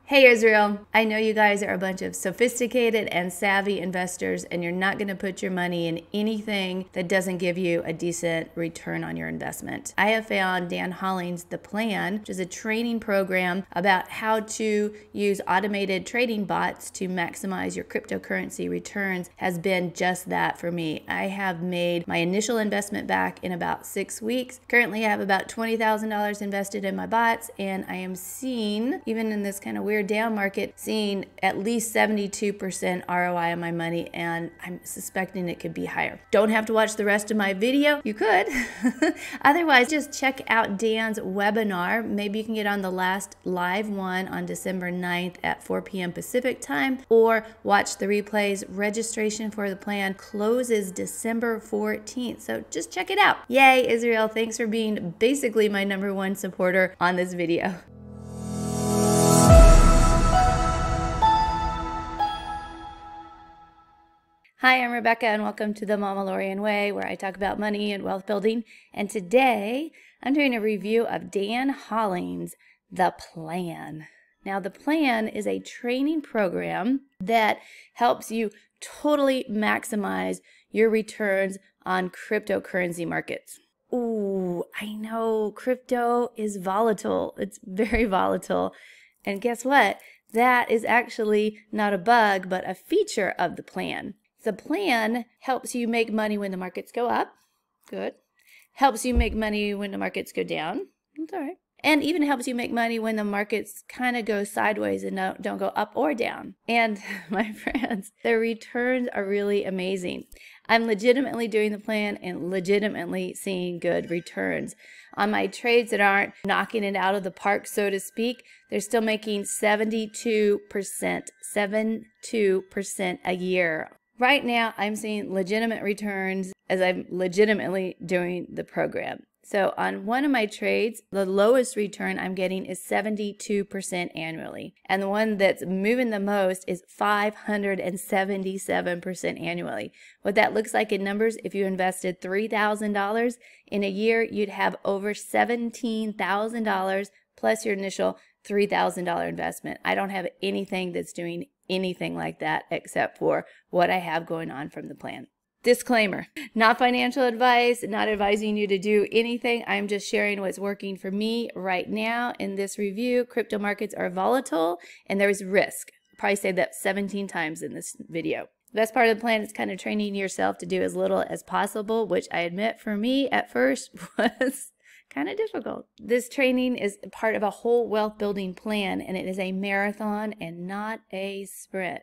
Hey Israel, I know you guys are a bunch of sophisticated and savvy investors and you're not going to put your money in anything that doesn't give you a decent return on your investment. I have found Dan Holling's The Plan, which is a training program about how to use automated trading bots to maximize your cryptocurrency returns, has been just that for me. I have made my initial investment back in about 6 weeks. Currently I have about $20,000 invested in my bots, and I am seeing, even in this kind of weird down market, seeing at least 72% ROI on my money, and I'm suspecting it could be higher. Don't have to watch the rest of my video. You could. Otherwise, just check out Dan's webinar. Maybe you can get on the last live one on December 9th at 4 p.m. Pacific time, or watch the replays. Registration for the plan closes December 14th, so just check it out. Yay, Israel. Thanks for being basically my #1 supporter on this video. Hi, I'm Rebecca, and welcome to the Mamalorian Way, where I talk about money and wealth building. And today, I'm doing a review of Dan Holling's The Plan. Now, The Plan is a training program that helps you totally maximize your returns on cryptocurrency markets. Ooh, I know crypto is volatile. It's very volatile. And guess what? That is actually not a bug, but a feature of the plan. The plan helps you make money when the markets go up. Good. Helps you make money when the markets go down. That's all right. And even helps you make money when the markets kind of go sideways and don't go up or down. And my friends, the returns are really amazing. I'm legitimately doing the plan and legitimately seeing good returns. On my trades that aren't knocking it out of the park, so to speak, they're still making 72%, 72% a year. Right now, I'm seeing legitimate returns as I'm legitimately doing the program. So on one of my trades, the lowest return I'm getting is 72% annually. And the one that's moving the most is 577% annually. What that looks like in numbers, if you invested $3,000 in a year, you'd have over $17,000 plus your initial $3,000 investment. I don't have anything that's doing anything like that except for what I have going on from the plan. Disclaimer, not financial advice, not advising you to do anything. I'm just sharing what's working for me right now in this review. Crypto markets are volatile and there's risk. I'll probably say that 17 times in this video. The best part of the plan is kind of training yourself to do as little as possible, which I admit for me at first was kind of difficult. This training is part of a whole wealth building plan, and it is a marathon and not a sprint.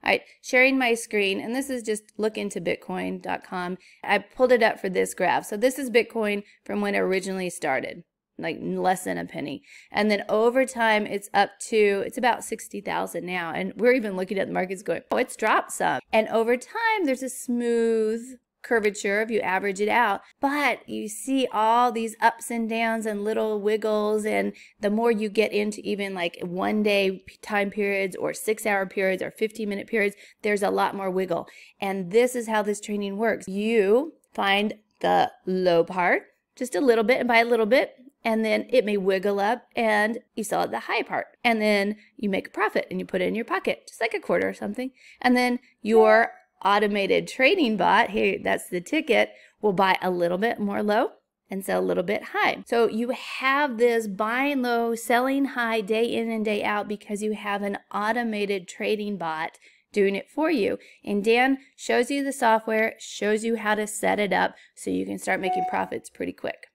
All right, sharing my screen, and this is just look into Bitcoin.com. I pulled it up for this graph. So this is Bitcoin from when it originally started, like less than a penny. And then over time, it's about 60,000 now. And we're even looking at the markets going, oh, it's dropped some. And over time, there's a smooth curvature if you average it out, but you see all these ups and downs and little wiggles, and the more you get into even like 1 day time periods or 6-hour periods or 15-minute periods, there's a lot more wiggle. And this is how this training works. You find the low part just a little bit, and by a little bit, and then it may wiggle up and you sell at the high part, and then you make a profit and you put it in your pocket, just like a quarter or something, and then your automated trading bot, here, that's the ticket, will buy a little bit more low and sell a little bit high. So you have this buying low, selling high day in and day out because you have an automated trading bot doing it for you. And Dan shows you the software, shows you how to set it up so you can start making profits pretty quick.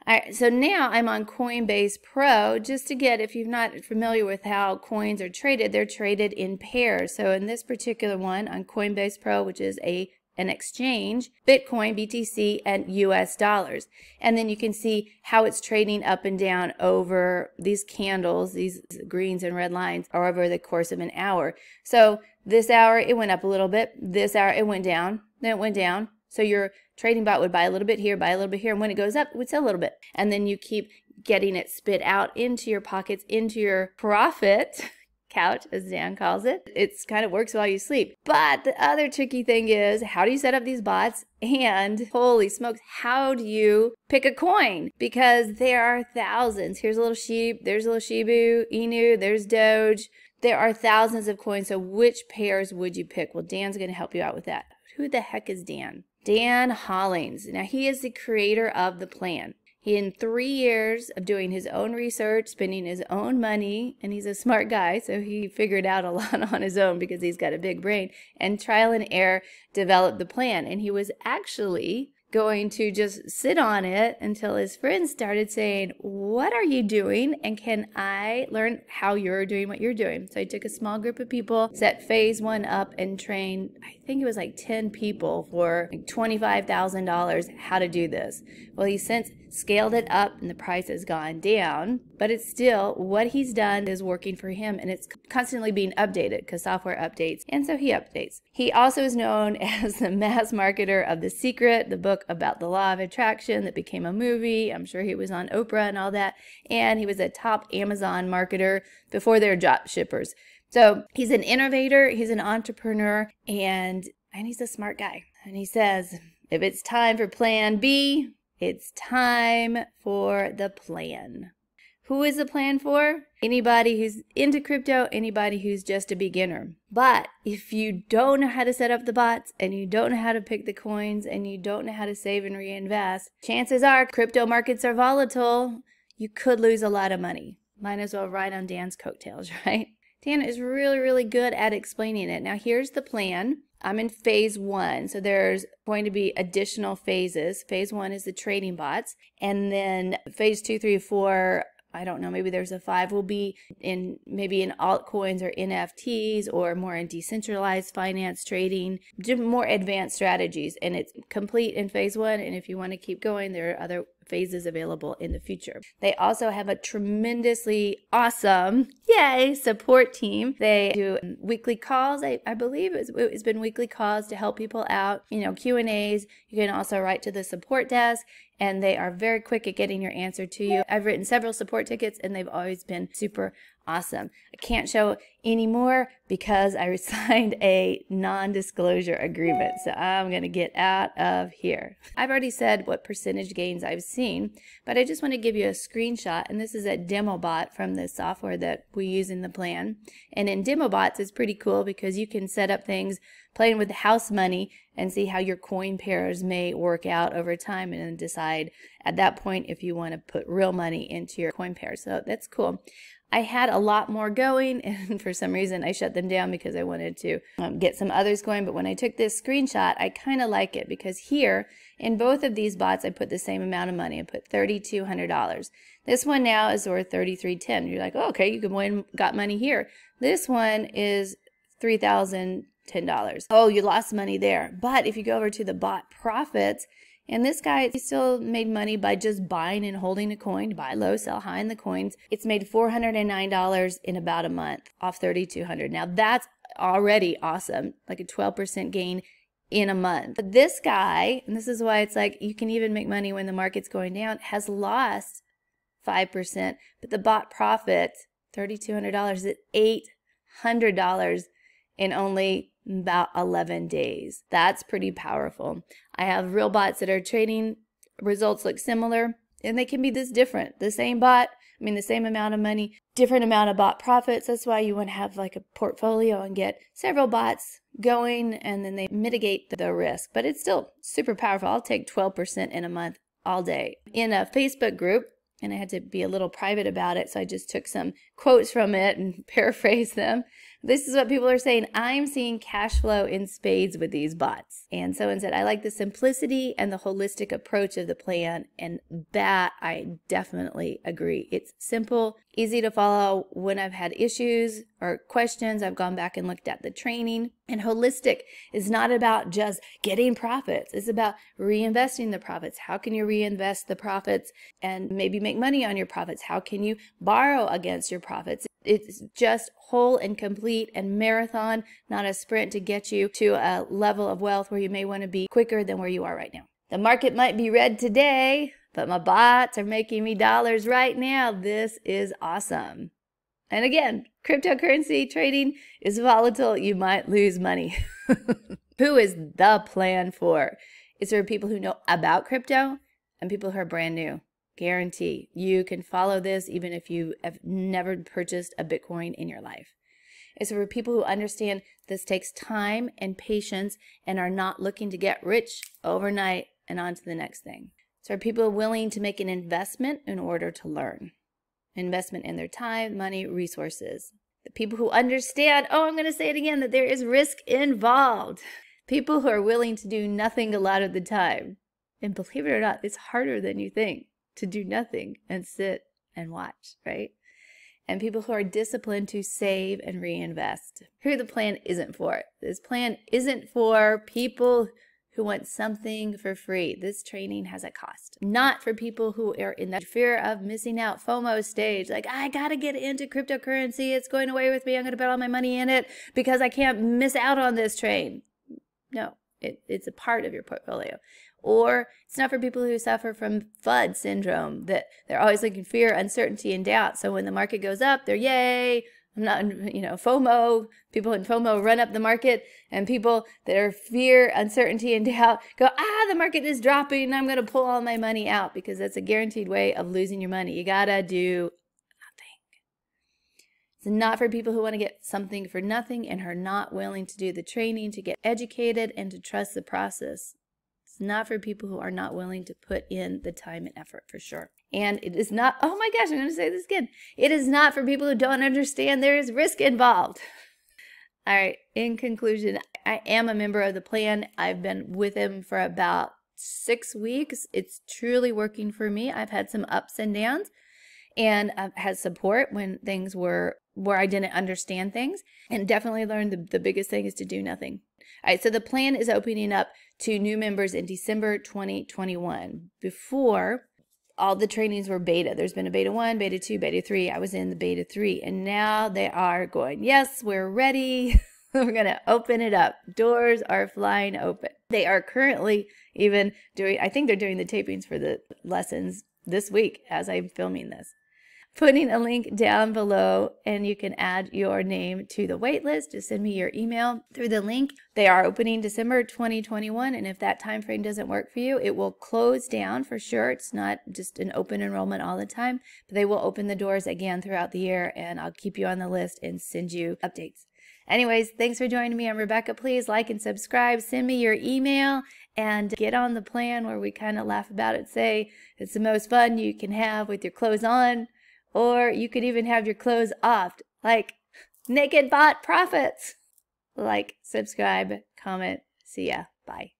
All right, so now I'm on Coinbase Pro, just to get, if you're not familiar with how coins are traded, they're traded in pairs. So in this particular one on Coinbase Pro, which is an exchange, Bitcoin, BTC, and US dollars. And then you can see how it's trading up and down over these candles, these greens and red lines, or over the course of an hour. So this hour, it went up a little bit. This hour, it went down. Then it went down. So your trading bot would buy a little bit here, buy a little bit here, and when it goes up, it would sell a little bit. And then you keep getting it spit out into your pockets, into your profit couch, as Dan calls it. It's kind of works while you sleep. But the other tricky thing is, how do you set up these bots? And holy smokes, how do you pick a coin? Because there are thousands. Here's a little sheep, there's a little Shibu, Inu, there's Doge. There are thousands of coins, so which pairs would you pick? Well, Dan's going to help you out with that. Who the heck is Dan? Dan Hollings. Now, he is the creator of the plan. He, in 3 years of doing his own research, spending his own money, and he's a smart guy, so he figured out a lot on his own because he's got a big brain, and trial and error developed the plan. And he was actually going to just sit on it until his friends started saying, what are you doing? And can I learn how you're doing what you're doing? So he took a small group of people, set phase 1 up, and trained, I think it was like 10 people for like $25,000 how to do this. Well, he's since scaled it up and the price has gone down, but it's still, what he's done is working for him, and it's constantly being updated because software updates, and so he updates. He also is known as the mass marketer of The Secret, the book about the law of attraction that became a movie. I'm sure he was on Oprah and all that, and he was a top Amazon marketer before they were drop shippers. So he's an innovator, he's an entrepreneur, and he's a smart guy. And he says, if it's time for plan B, it's time for the plan. Who is the plan for? Anybody who's into crypto, anybody who's just a beginner. But if you don't know how to set up the bots, and you don't know how to pick the coins, and you don't know how to save and reinvest, chances are crypto markets are volatile. You could lose a lot of money. Might as well ride on Dan's coattails, right? Dan is really, really good at explaining it. Now, here's the plan. I'm in phase 1, so there's going to be additional phases. Phase 1 is the trading bots, and then phase 2, 3, 4, I don't know, maybe there's a 5, will be in maybe in altcoins or NFTs or more in decentralized finance trading, more advanced strategies, and it's complete in phase 1, and if you want to keep going, there are other phases available in the future. They also have a tremendously awesome, yay, support team. They do weekly calls. I believe it's been weekly calls to help people out, Q&As. You can also write to the support desk, and they are very quick at getting your answer to you. I've written several support tickets, and they've always been super awesome. I can't show any more because I signed a non-disclosure agreement, so I'm going to get out of here. I've already said what percentage gains I've seen, but I just want to give you a screenshot, and this is a demo bot from the software that we use in the plan. And in demo bots, it's pretty cool because you can set up things playing with the house money and see how your coin pairs may work out over time, and then decide at that point if you want to put real money into your coin pair. So that's cool. I had a lot more going, and for some reason I shut them down because I wanted to get some others going. But when I took this screenshot, I kind of like it because here in both of these bots I put the same amount of money. I put $3,200. This one now is worth $3,310. You're like, oh, okay, you got money here. This one is $3,010. Oh, you lost money there. But if you go over to the bot profits, and this guy, he still made money by just buying and holding a coin, buy low, sell high in the coins. It's made $409 in about a month off $3,200. Now that's already awesome, like a 12% gain in a month. But this guy, and this is why it's like you can even make money when the market's going down, has lost 5%, but the bot profit, $3,200, is $800 in only about 11 days. That's pretty powerful. I have real bots that are trading, results look similar, and they can be this different. The same bot, the same amount of money, different amount of bot profits. That's why you want to have like a portfolio and get several bots going, and then they mitigate the risk. But it's still super powerful. I'll take 12% in a month all day. In a Facebook group, and I had to be a little private about it, so I just took some quotes from it and paraphrased them. This is what people are saying. I'm seeing cash flow in spades with these bots. And someone said, I like the simplicity and the holistic approach of the plan, and that I definitely agree. It's simple, easy to follow. When I've had issues or questions, I've gone back and looked at the training. And holistic is not about just getting profits. It's about reinvesting the profits. How can you reinvest the profits and maybe make money on your profits? How can you borrow against your profits? It's just whole and complete and marathon, not a sprint to get you to a level of wealth where you may want to be quicker than where you are right now. The market might be red today, but my bots are making me dollars right now. This is awesome. And again, cryptocurrency trading is volatile. You might lose money. Who is the plan for? It's for people who know about crypto and people who are brand new. Guarantee you can follow this even if you have never purchased a Bitcoin in your life. It's for people who understand this takes time and patience and are not looking to get rich overnight and on to the next thing. It's for people willing to make an investment in order to learn. Investment in their time, money, resources. The people who understand, oh, I'm going to say it again, that there is risk involved. People who are willing to do nothing a lot of the time. And believe it or not, it's harder than you think to do nothing and sit and watch, right? And people who are disciplined to save and reinvest. Who the plan isn't for. This plan isn't for people who want something for free. This training has a cost. Not for people who are in that fear of missing out FOMO stage. Like, I gotta get into cryptocurrency. It's going away with me. I'm gonna put all my money in it because I can't miss out on this train. No, it's a part of your portfolio. Or it's not for people who suffer from FUD syndrome, that they're always looking fear, uncertainty, and doubt. So when the market goes up, they're yay. I'm not, FOMO, people in FOMO run up the market, and people that are fear, uncertainty, and doubt go, the market is dropping, and I'm going to pull all my money out, because that's a guaranteed way of losing your money. You got to do nothing. It's not for people who want to get something for nothing and are not willing to do the training, to get educated, and to trust the process. It's not for people who are not willing to put in the time and effort, for sure. And it is not, oh my gosh, I'm going to say this again. It is not for people who don't understand there is risk involved. All right, in conclusion, I am a member of the plan. I've been with him for about 6 weeks. It's truly working for me. I've had some ups and downs, and I've had support when things were where I didn't understand things, and definitely learned the biggest thing is to do nothing. All right, so the plan is opening up to new members in December 2021. Before, all the trainings were beta. There's been a beta 1, beta 2, beta 3. I was in the beta 3, and now they are going, yes, we're ready. We're going to open it up. Doors are flying open. They are currently even doing, I think they're doing the tapings for the lessons this week as I'm filming this. Putting a link down below, and you can add your name to the wait list. Just send me your email through the link. They are opening December 2021, and if that time frame doesn't work for you, it will close down for sure. It's not just an open enrollment all the time, but they will open the doors again throughout the year, and I'll keep you on the list and send you updates. Anyways, thanks for joining me. I'm Rebecca. Please like and subscribe. Send me your email and get on the plan where we kind of laugh about it. Say it's the most fun you can have with your clothes on. Or you could even have your clothes off, like naked bot profits. Like, subscribe, comment. See ya. Bye.